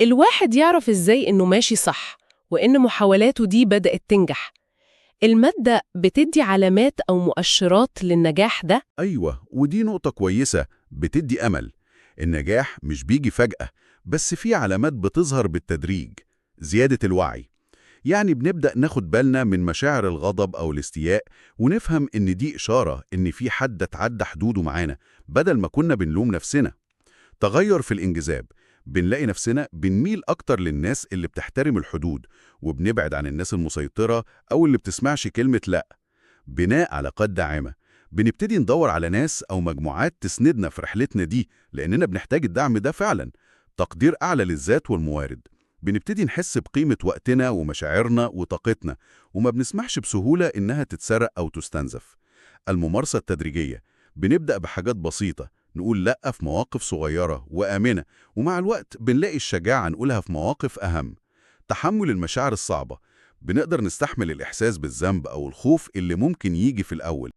الواحد يعرف إزاي إنه ماشي صح وإن محاولاته دي بدأت تنجح؟ المادة بتدي علامات أو مؤشرات للنجاح ده؟ أيوة، ودي نقطة كويسة بتدي أمل. النجاح مش بيجي فجأة، بس في علامات بتظهر بالتدريج. زيادة الوعي، يعني بنبدأ ناخد بالنا من مشاعر الغضب أو الاستياء، ونفهم إن دي إشارة إن في حد اتعدى حدوده معانا، بدل ما كنا بنلوم نفسنا. تغير في الانجذاب، بنلاقي نفسنا بنميل أكتر للناس اللي بتحترم الحدود، وبنبعد عن الناس المسيطرة أو اللي بتسمعش كلمة لأ. بناء علاقات داعمة، بنبتدي ندور على ناس أو مجموعات تسندنا في رحلتنا دي، لأننا بنحتاج الدعم ده فعلا. تقدير أعلى للذات والموارد، بنبتدي نحس بقيمة وقتنا ومشاعرنا وطاقتنا، وما بنسمحش بسهولة إنها تتسرق أو تستنزف. الممارسة التدريجية، بنبدأ بحاجات بسيطة، نقول لأ في مواقف صغيرة وآمنة، ومع الوقت بنلاقي الشجاعة نقولها في مواقف أهم. تحمل المشاعر الصعبة، بنقدر نستحمل الإحساس بالذنب أو الخوف اللي ممكن يجي في الأول.